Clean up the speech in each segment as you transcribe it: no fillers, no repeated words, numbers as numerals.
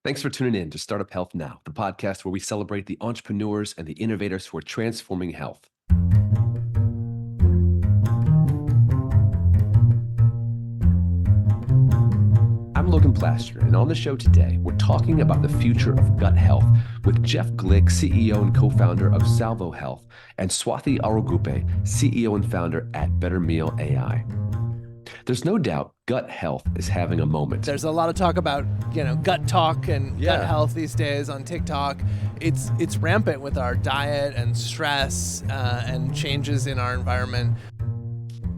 Thanks for tuning in to Startup Health Now, the podcast where we celebrate the entrepreneurs and the innovators who are transforming health. I'm Logan Plaster, and on the show today, we're talking about the future of gut health with Jeff Glueck, CEO and co-founder of Salvo Health, and Swathi Arulguppe, CEO and founder at BetterMeal AI. There's no doubt gut health is having a moment. There's a lot of talk about, gut talk and gut health these days on TikTok. It's rampant with our diet and stress and changes in our environment.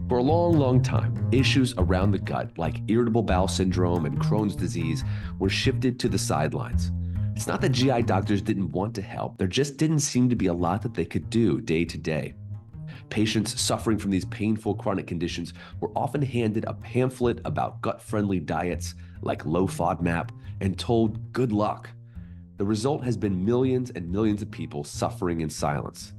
For a long, long time, issues around the gut, like irritable bowel syndrome and Crohn's disease, were shifted to the sidelines. It's not that GI doctors didn't want to help, there just didn't seem to be a lot that they could do day to day. Patients suffering from these painful chronic conditions were often handed a pamphlet about gut-friendly diets like low FODMAP and told good luck. The result has been millions and millions of people suffering in silence.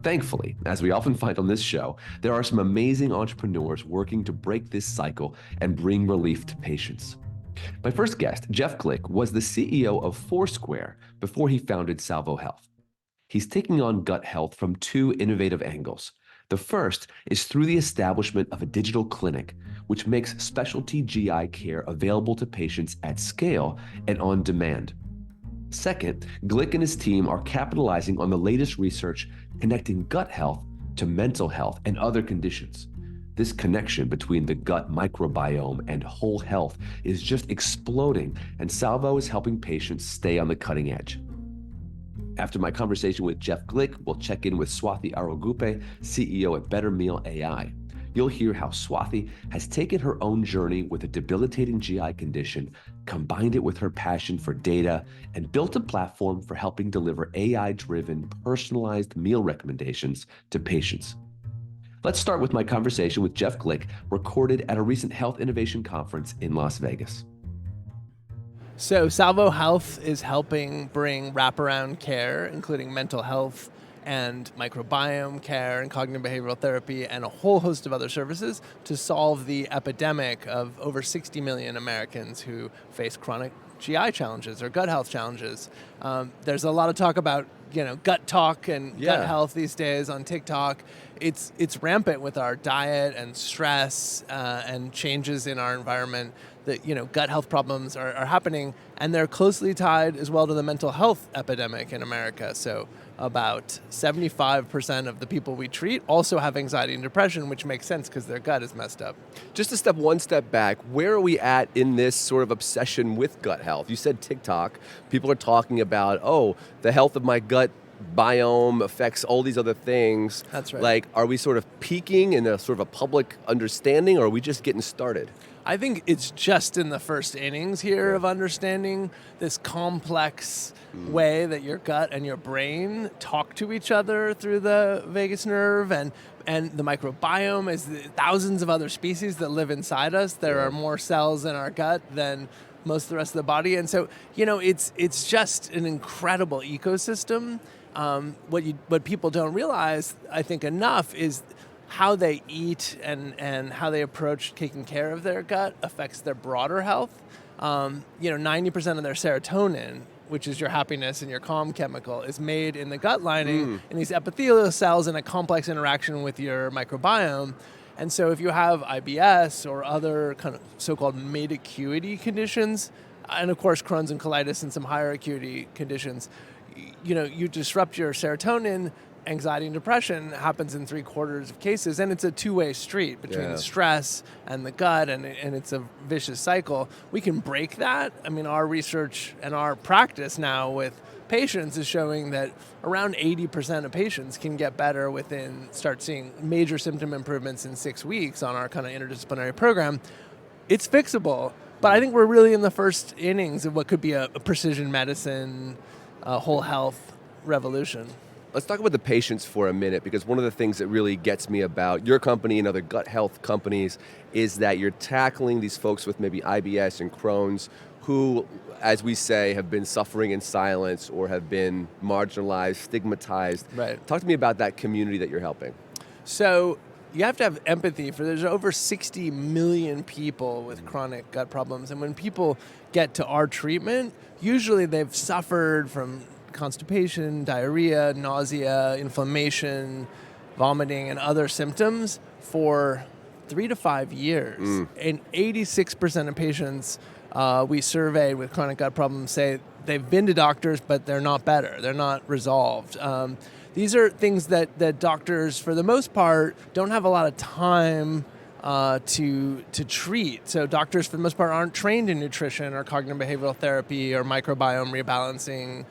Thankfully, as we often find on this show, there are some amazing entrepreneurs working to break this cycle and bring relief to patients. My first guest, Jeff Glueck, was the CEO of Foursquare before he founded Salvo Health. He's taking on gut health from two innovative angles. The first is through the establishment of a digital clinic, which makes specialty GI care available to patients at scale and on demand. Second, Glueck and his team are capitalizing on the latest research connecting gut health to mental health and other conditions. This connection between the gut microbiome and whole health is just exploding, and Salvo is helping patients stay on the cutting edge. After my conversation with Jeff Glueck, we'll check in with Swathi Arulguppe, CEO at BetterMeal AI. You'll hear how Swathi has taken her own journey with a debilitating GI condition, combined it with her passion for data, and built a platform for helping deliver AI-driven, personalized meal recommendations to patients. Let's start with my conversation with Jeff Glueck, recorded at a recent health innovation conference in Las Vegas. So Salvo Health is helping bring wraparound care, including mental health and microbiome care and cognitive behavioral therapy and a whole host of other services to solve the epidemic of over 60 million Americans who face chronic GI challenges or gut health challenges. There's a lot of talk about gut talk and gut health these days on TikTok. It's rampant with our diet and stress and changes in our environment. That gut health problems are happening, and they're closely tied as well to the mental health epidemic in America. So about 75% of the people we treat also have anxiety and depression, which makes sense because their gut is messed up. Just one step back, where are we at in this sort of obsession with gut health? You said TikTok. People are talking about, the health of my gut biome affects all these other things. That's right. Like, are we sort of peaking in a sort of a public understanding, or are we just getting started? I think it's just in the first innings here of understanding this complex way that your gut and your brain talk to each other through the vagus nerve, and the microbiome is thousands of other species that live inside us. There are more cells in our gut than most of the rest of the body, and so it's just an incredible ecosystem. What people don't realize, I think, enough is how they eat and how they approach taking care of their gut affects their broader health. 90% of their serotonin, which is your happiness and your calm chemical, is made in the gut lining in these epithelial cells in a complex interaction with your microbiome. And so if you have IBS or other kind of so-called mid-acuity conditions, and of course Crohn's and colitis and some higher acuity conditions, you disrupt your serotonin. Anxiety and depression happens in 3/4 of cases, and it's a two-way street between the stress and the gut, and it's a vicious cycle. We can break that. I mean, our research and our practice now with patients is showing that around 80% of patients can get better start seeing major symptom improvements in 6 weeks on our kind of interdisciplinary program. It's fixable, but I think we're really in the first innings of what could be a precision medicine, whole health revolution. Let's talk about the patients for a minute, because one of the things that really gets me about your company and other gut health companies is that you're tackling these folks with maybe IBS and Crohn's who, as we say, have been suffering in silence or have been marginalized, stigmatized. Right. Talk to me about that community that you're helping. So you have to have empathy for there's over 60 million people with chronic gut problems. And when people get to our treatment, usually they've suffered from constipation, diarrhea, nausea, inflammation, vomiting, and other symptoms for 3 to 5 years. And 86% of patients we surveyed with chronic gut problems say they've been to doctors, but they're not better. They're not resolved. These are things that doctors, for the most part, don't have a lot of time to treat. So doctors, for the most part, aren't trained in nutrition or cognitive behavioral therapy or microbiome rebalancing.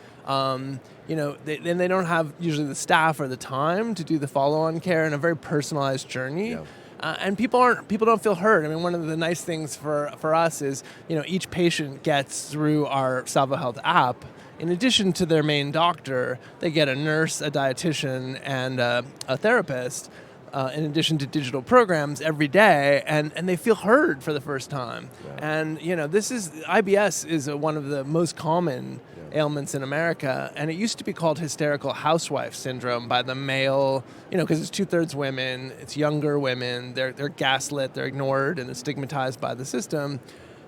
They don't have usually the staff or the time to do the follow-on care in a very personalized journey. Yeah. And people don't feel heard. I mean, one of the nice things for us is, each patient gets through our Salvo Health app. In addition to their main doctor, they get a nurse, a dietitian, and a therapist. In addition to digital programs every day, and they feel heard for the first time. Yeah. And IBS is one of the most common ailments in America, and it used to be called hysterical housewife syndrome by the male, because it's 2/3 women, it's younger women, they're gaslit, they're ignored, and they're stigmatized by the system.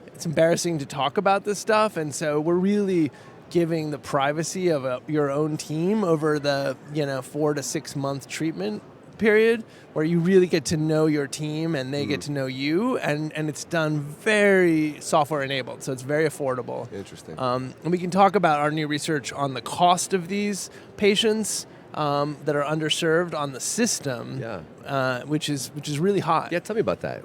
It's embarrassing to talk about this stuff, and so we're really giving the privacy of your own team over the 4 to 6 month treatment period, where you really get to know your team and they get to know you, and it's done very software enabled, so it's very affordable. Interesting. And we can talk about our new research on the cost of these patients that are underserved on the system, which is really high. Yeah, tell me about that.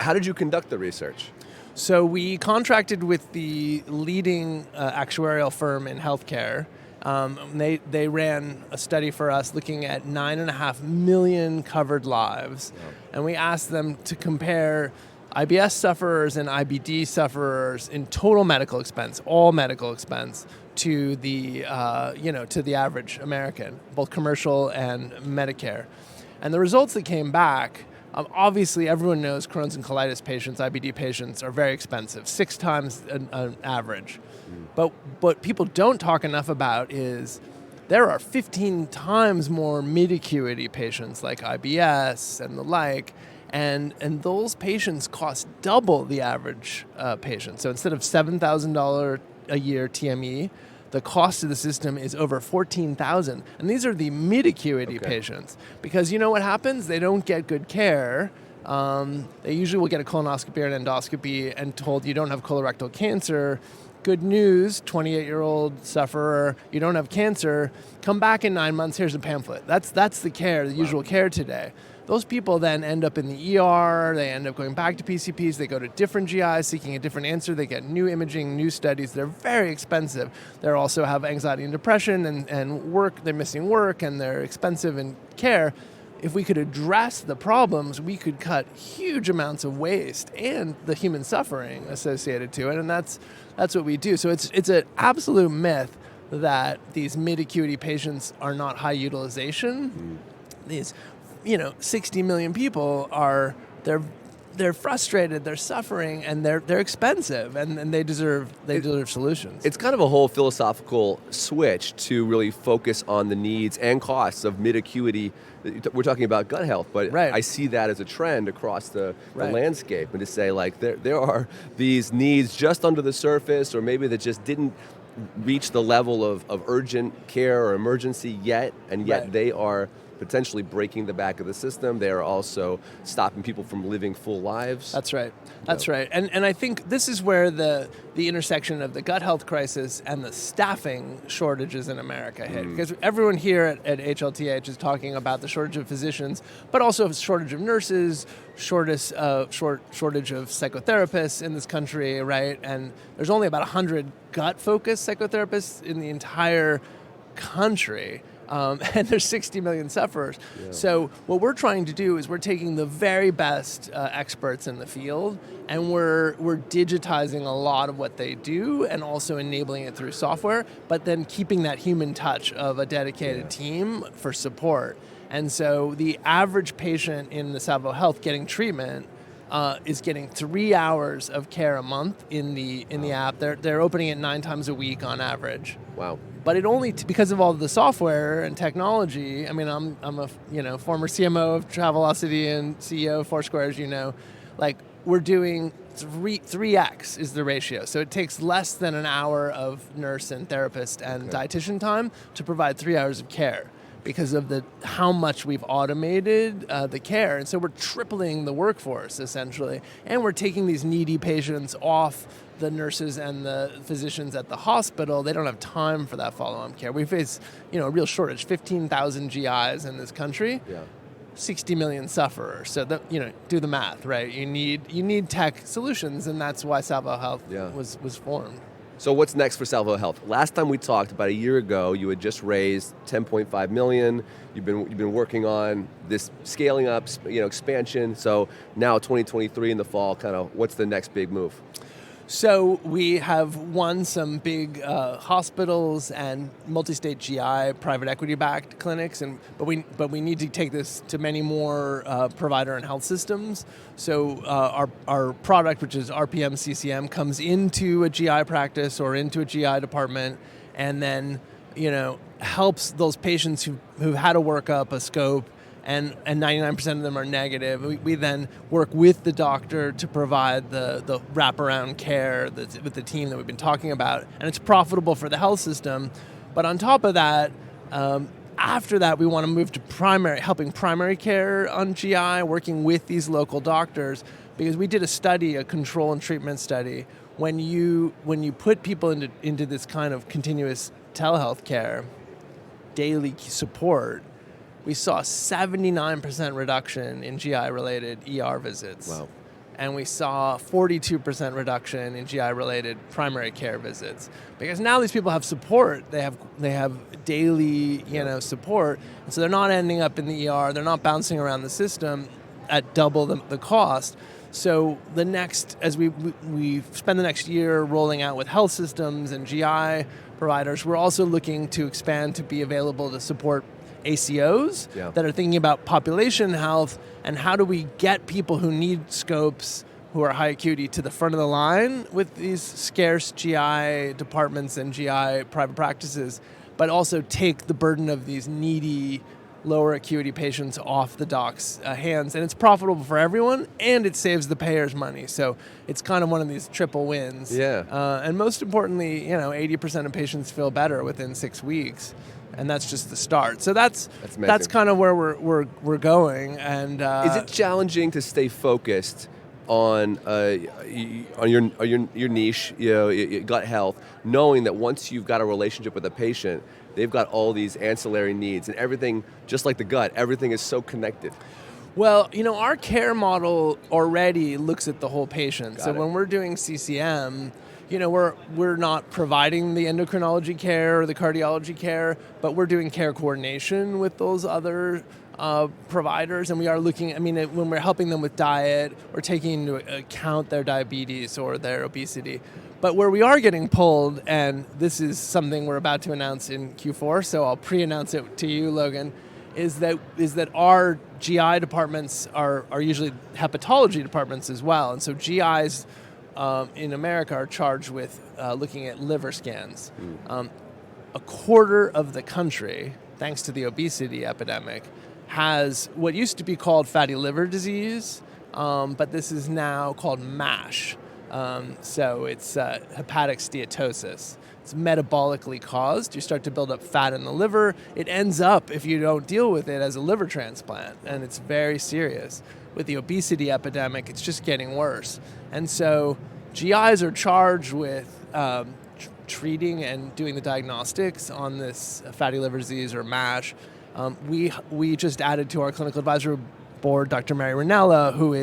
How did you conduct the research? So we contracted with the leading actuarial firm in healthcare. They ran a study for us looking at 9.5 million covered lives, and we asked them to compare IBS sufferers and IBD sufferers in total medical expense, all medical expense, to the average American, both commercial and Medicare. And the results that came back, obviously everyone knows Crohn's and colitis patients, IBD patients, are very expensive, 6 times an average. But what people don't talk enough about is there are 15 times more mid-acuity patients like IBS and the like, and those patients cost double the average patient. So instead of $7,000 a year TME, the cost of the system is over $14,000. And these are the mid-acuity patients. Because you know what happens? They don't get good care. They usually will get a colonoscopy or an endoscopy and told you don't have colorectal cancer. Good news, 28-year-old sufferer, you don't have cancer, come back in 9 months, here's a pamphlet. That's the care, the usual care today. Those people then end up in the ER, they end up going back to PCPs, they go to different GIs seeking a different answer, they get new imaging, new studies, they're very expensive. They also have anxiety and depression and work, they're missing work, and they're expensive in care. If we could address the problems, we could cut huge amounts of waste and the human suffering associated to it, and that's what we do. So it's an absolute myth that these mid-acuity patients are not high utilization. These 60 million people they're frustrated, they're suffering, and they're expensive, and they deserve solutions. It's kind of a whole philosophical switch to really focus on the needs and costs of mid-acuity. We're talking about gut health, but I see that as a trend across the landscape, and to say like there are these needs just under the surface, or maybe that just didn't reach the level of urgent care or emergency yet, and yet they are potentially breaking the back of the system. They are also stopping people from living full lives. That's right. That's right. And I think this is where the intersection of the gut health crisis and the staffing shortages in America hit. Because everyone here at HLTH is talking about the shortage of physicians, but also a shortage of nurses, shortage of psychotherapists in this country, right? And there's only about 100 gut-focused psychotherapists in the entire country. And there's 60 million sufferers. Yeah. So what we're trying to do is we're taking the very best experts in the field, and we're digitizing a lot of what they do and also enabling it through software, but then keeping that human touch of a dedicated team for support. And so the average patient in the Salvo Health getting treatment is getting 3 hours of care a month in the app. They're opening it 9 times a week on average. Wow. But it only because of all the software and technology. I mean, I'm a former CMO of Travelocity and CEO of Foursquare, as you know. Like, we're doing 3x is the ratio. So it takes less than an hour of nurse and therapist and dietitian time to provide 3 hours of care because of how much we've automated the care. And so we're tripling the workforce, essentially. And we're taking these needy patients off the nurses and the physicians at the hospital. They don't have time for that follow-on care. We face, a real shortage, 15,000 GIs in this country. Yeah. 60 million sufferers. So do the math, right? You need tech solutions, and that's why Salvo Health was formed. So what's next for Salvo Health? Last time we talked, about a year ago, you had just raised $10.5 million. You've been working on this scaling up, expansion. So now 2023 in the fall, kind of what's the next big move? So we have won some big hospitals and multi-state GI private equity-backed clinics, but we need to take this to many more provider and health systems. So our product, which is RPM CCM, comes into a GI practice or into a GI department, and then helps those patients who've had a workup, a scope, and 99% of them are negative. We then work with the doctor to provide the wraparound care with the team that we've been talking about, and it's profitable for the health system. But on top of that, after that, we want to move to helping primary care on GI, working with these local doctors, because we did a control and treatment study. When you put people into this kind of continuous telehealth care, daily support, we saw 79% reduction in GI-related ER visits. Wow. And we saw 42% reduction in GI-related primary care visits. Because now these people have support. They have daily, support. And so they're not ending up in the ER. They're not bouncing around the system at double the cost. So as we spend the next year rolling out with health systems and GI providers, we're also looking to expand to be available to support ACOs that are thinking about population health and how do we get people who need scopes, who are high acuity, to the front of the line with these scarce GI departments and GI private practices, but also take the burden of these needy, lower acuity patients off the doc's hands. And it's profitable for everyone, and it saves the payers money. So it's kind of one of these triple wins. Yeah. And most importantly, 80% of patients feel better within 6 weeks. And that's just the start. So that's kind of where we're going. And is it challenging to stay focused on your niche, gut health, knowing that once you've got a relationship with a patient, they've got all these ancillary needs and everything, just like the gut, everything is so connected? Well, our care model already looks at the whole patient. When we're doing CCM, we're not providing the endocrinology care or the cardiology care, but we're doing care coordination with those other providers, and we are looking, when we're helping them with diet, we're taking into account their diabetes or their obesity. But where we are getting pulled, and this is something we're about to announce in Q4, so I'll pre-announce it to you, Logan, is that our GI departments are usually hepatology departments as well, and so GIs in America are charged with looking at liver scans. A quarter of the country, thanks to the obesity epidemic, has what used to be called fatty liver disease, but this is now called MASH. So it's hepatic steatosis. It's metabolically caused. You start to build up fat in the liver. It ends up, if you don't deal with it, as a liver transplant, and it's very serious. With the obesity epidemic, it's just getting worse. And so GIs are charged with treating and doing the diagnostics on this fatty liver disease or MASH. We just added to our clinical advisory board Dr. Mary Ranella, who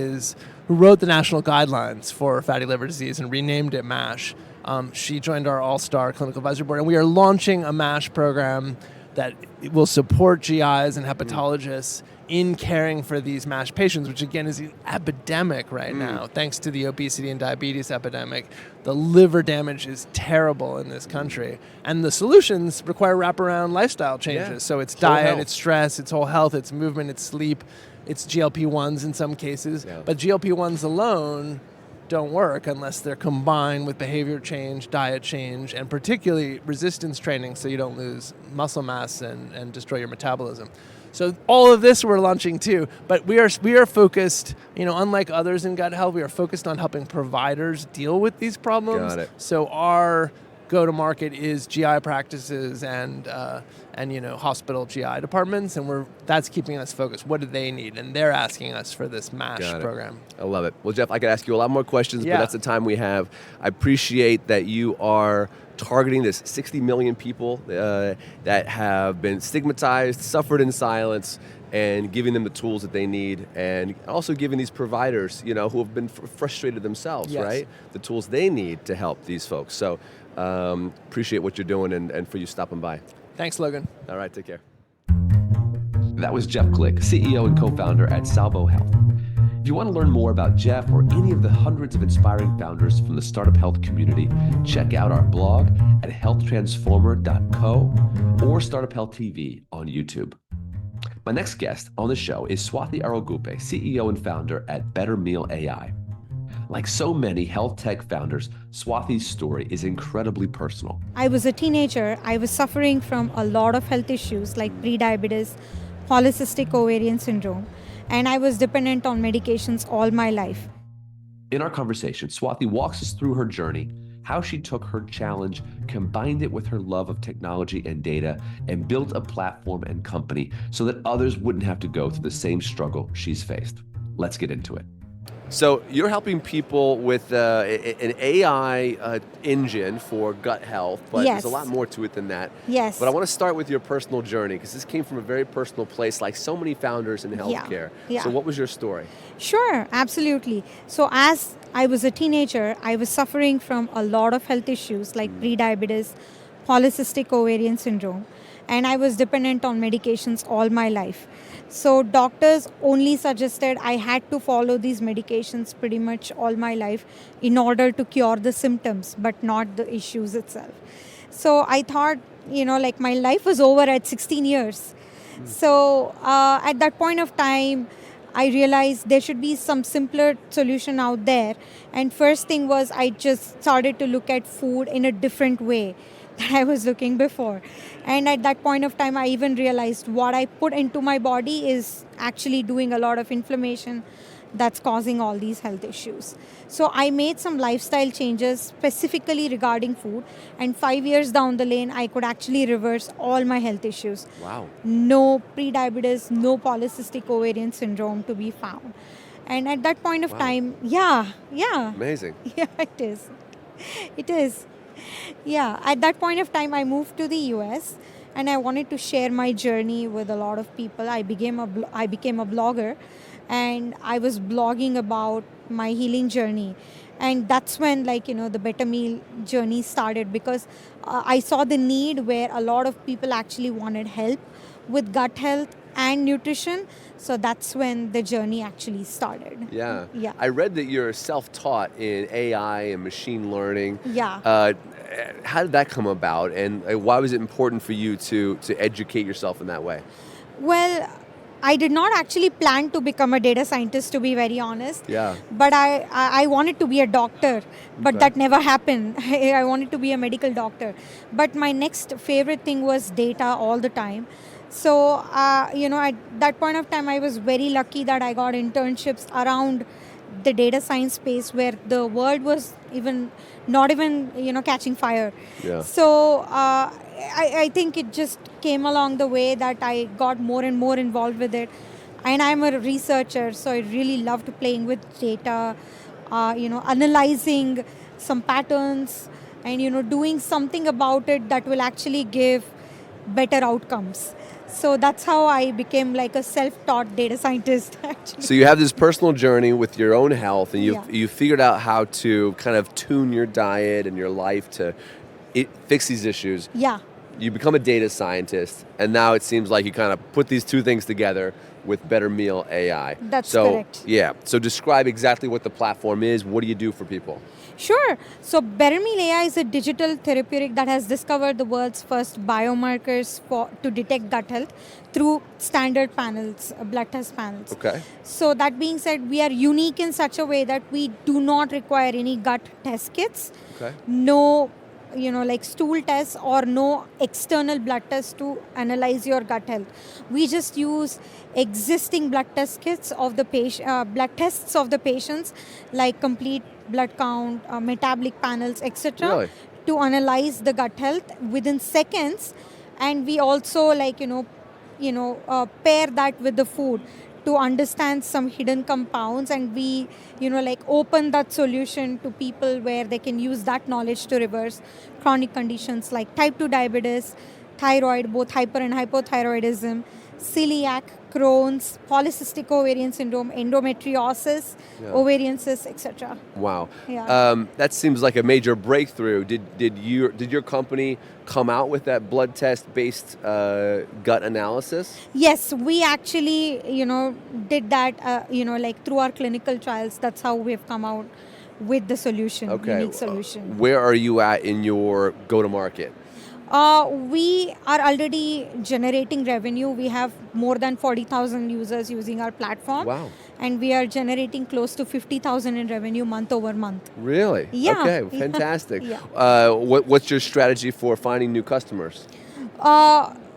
wrote the national guidelines for fatty liver disease and renamed it MASH. She joined our all-star clinical advisory board, and we are launching a MASH program that will support GIs and hepatologists in caring for these MASH patients, which again is an epidemic right now, thanks to the obesity and diabetes epidemic. The liver damage is terrible in this country. And the solutions require wraparound lifestyle changes. Yeah. So it's Whole diet, health. it's stress, it's whole health, it's movement, it's sleep, it's GLP-1s in some cases. Yeah. But GLP-1s alone don't work unless they're combined with behavior change, diet change, and particularly resistance training so you don't lose muscle mass and destroy your metabolism. So all of this we're launching too, but we are focused, unlike others in gut health, we are focused on helping providers deal with these problems. Got it. So our go-to-market is GI practices and hospital GI departments, and that's keeping us focused. What do they need? And they're asking us for this MASH program. I love it. Well, Jeff, I could ask you a lot more questions, Yeah. but that's the time we have. I appreciate that you are targeting this 60 million people that have been stigmatized, suffered in silence, and giving them the tools that they need, and also giving these providers, who have been frustrated themselves, Yes. right? The tools they need to help these folks. So appreciate what you're doing and for you stopping by. Thanks, Logan. All right, take care. That was Jeff Glueck, CEO and co-founder at Salvo Health. If you want to learn more about Jeff or any of the hundreds of inspiring founders from the startup health community, check out our blog at healthtransformer.co or Startup Health TV on YouTube. My next guest on the show is Swathi Arulguppe, CEO and founder at BetterMeal AI. Like so many health tech founders, Swathi's story is incredibly personal. I was a teenager. I was suffering from a lot of health issues like prediabetes, polycystic ovarian syndrome, and I was dependent on medications all my life. In our conversation, Swathi walks us through her journey, how she took her challenge, combined it with her love of technology and data, and built a platform and company so that others wouldn't have to go through the same struggle she's faced. Let's get into it. So you're helping people with an AI engine for gut health, but Yes. there's a lot more to it than that. Yes. But I want to start with your personal journey, because this came from a very personal place, like so many founders in healthcare. Yeah. So what was your story? Sure, absolutely. So as I was a teenager, I was suffering from a lot of health issues like prediabetes, polycystic ovarian syndrome, and I was dependent on medications all my life. So doctors only suggested I had to follow these medications pretty much all my life in order to cure the symptoms, but not the issues itself. So I thought, my life was over at 16 years. So at that point of time, I realized there should be some simpler solution out there. And first thing was I just started to look at food in a different way that I was looking before. And at that point of time, I even realized what I put into my body is actually doing a lot of inflammation that's causing all these health issues. So I made some lifestyle changes specifically regarding food. And 5 years down the lane, I could actually reverse all my health issues. Wow. No prediabetes, no polycystic ovarian syndrome to be found. And at that point of time, yeah. Amazing. Yeah, it is. It is. Yeah, at that point of time, I moved to the US and I wanted to share my journey with a lot of people. I became a blogger, and I was blogging about my healing journey. And that's when, the BetterMeal journey started, because I saw the need where a lot of people actually wanted help with gut health and nutrition. So that's when the journey actually started. Yeah. Yeah. I read that you're self-taught in AI and machine learning. Yeah. How did that come about, and why was it important for you to educate yourself in that way? Well, I did not actually plan to become a data scientist, to be very honest. Yeah. But I wanted to be a doctor, but Okay. that never happened. I wanted to be a medical doctor. But my next favorite thing was data all the time. So, at that point of time, I was very lucky that I got internships around the data science space where the world was not even catching fire. Yeah. So I think it just came along the way that I got more and more involved with it. And I'm a researcher, so I really loved playing with data, analyzing some patterns and doing something about it that will actually give better outcomes. So that's how I became like a self-taught data scientist, actually. So you have this personal journey with your own health, and Yeah. you figured out how to kind of tune your diet and your life to fix these issues. Yeah. You become a data scientist, and now it seems like you kind of put these two things together with BetterMeal AI. That's so, correct. Yeah. So describe exactly what the platform is. What do you do for people? Sure. So BetterMeal AI is a digital therapeutic that has discovered the world's first biomarkers to detect gut health through standard panels, blood test panels. Okay. So that being said, we are unique in such a way that we do not require any gut test kits. Okay. No like stool tests or no external blood tests to analyze your gut health. We just use existing blood test kits of the blood tests of the patients, like complete blood count, metabolic panels, etc., Really? to analyze the gut health within seconds. And we also pair that with the food to understand some hidden compounds, and we open that solution to people where they can use that knowledge to reverse chronic conditions like type 2 diabetes, thyroid, both hyper and hypothyroidism, celiac, Crohn's, polycystic ovarian syndrome, endometriosis, ovarian cysts, etc. Wow. Yeah. That seems like a major breakthrough. Did your company come out with that blood test based gut analysis? Yes, we actually did that through our clinical trials. That's how we've come out with the solution, unique solution. Where are you at in your go to market? We are already generating revenue. We have more than 40,000 users using our platform. Wow. And we are generating close to 50,000 in revenue month over month. Really? Yeah. Okay, fantastic. Yeah. What's your strategy for finding new customers?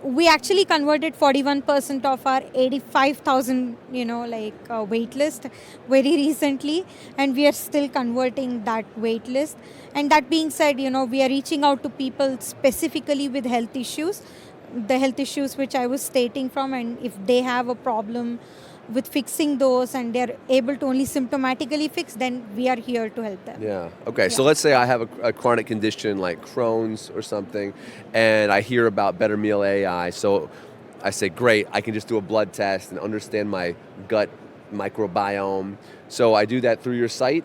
We actually converted 41% of our 85,000, wait list very recently, and we are still converting that wait list. And that being said, we are reaching out to people specifically with health issues, the health issues which I was stating from, and if they have a problem with fixing those and they're able to only symptomatically fix, then we are here to help them. Yeah. Okay. So let's say I have a chronic condition like Crohn's or something, and I hear about BetterMeal AI. So I say, great, I can just do a blood test and understand my gut microbiome. So I do that through your site?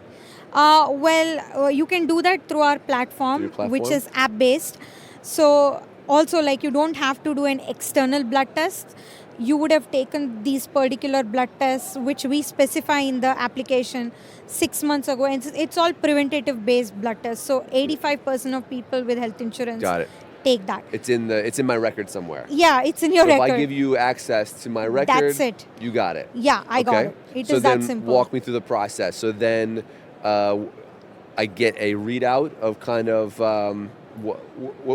You can do that through our platform, which is app-based. So also, you don't have to do an external blood test. You would have taken these particular blood tests, which we specify in the application 6 months ago. And it's all preventative-based blood tests. So 85% of people with health insurance take that. It's in my record somewhere. Yeah, it's in your record. If I give you access to my record, that's it. You got it. Yeah, I got it. It is that simple. So then walk me through the process. So then I get a readout of kind of what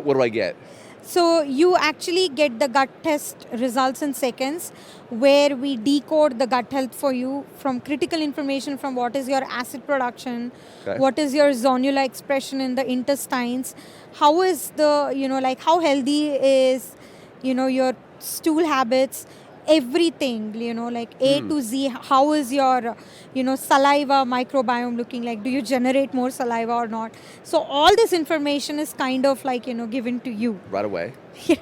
do I get? So you actually get the gut test results in seconds, where we decode the gut health for you from critical information from what is your acid production, what is your zonula expression in the intestines, how is the, how healthy is, your stool habits, everything, A to Z. How is your, saliva microbiome looking like? Do you generate more saliva or not? So all this information is kind of given to you. Right away.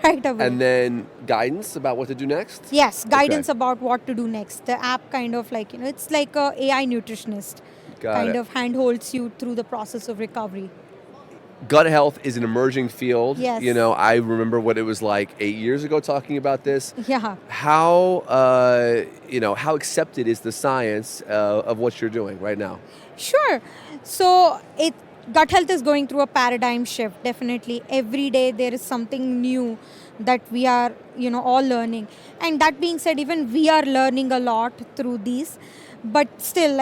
Right away. And then guidance about what to do next? Yes, guidance about what to do next. The app kind of it's like a AI nutritionist. Kind of handholds you through the process of recovery. Gut health is an emerging field. Yes. I remember what it was like 8 years ago talking about this. Yeah. How accepted is the science of what you're doing right now? Sure. So gut health is going through a paradigm shift, definitely. Every day there is something new that we are, all learning. And that being said, even we are learning a lot through these. But still,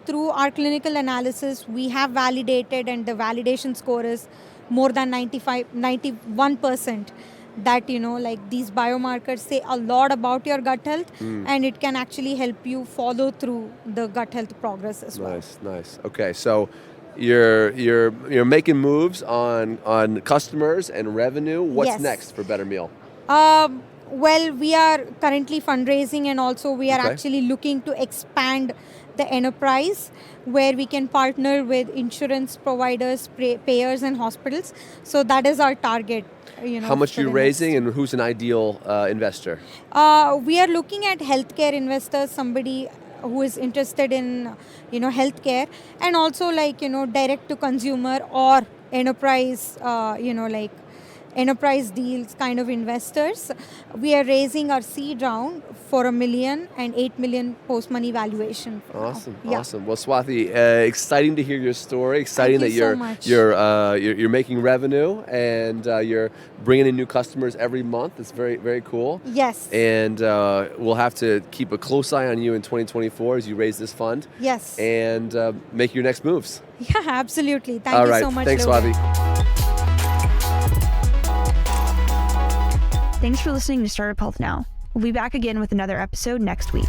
through our clinical analysis, we have validated, and the validation score is more than 91%. That, these biomarkers say a lot about your gut health, and it can actually help you follow through the gut health progress as well. Nice. Okay, so you're making moves on customers and revenue. What's next for BetterMeal? Well, we are currently fundraising, and also we are actually looking to expand the enterprise, where we can partner with insurance providers, payers, and hospitals. So that is our target. How much are you raising, and who's an ideal investor? We are looking at healthcare investors, somebody who is interested in healthcare, and also direct to consumer or enterprise enterprise deals kind of investors. We are raising our seed round for $1 million and $8 million post-money valuation. Awesome. Yeah. Awesome. Well, Swathi, exciting to hear your story. Exciting Thank that you so much. you're making revenue, and you're bringing in new customers every month. It's very, very cool. Yes. And we'll have to keep a close eye on you in 2024 as you raise this fund. Yes. And make your next moves. Yeah, absolutely. Thank you so much. Thanks, Logan. Swathi. Thanks for listening to Startup Health Now. We'll be back again with another episode next week.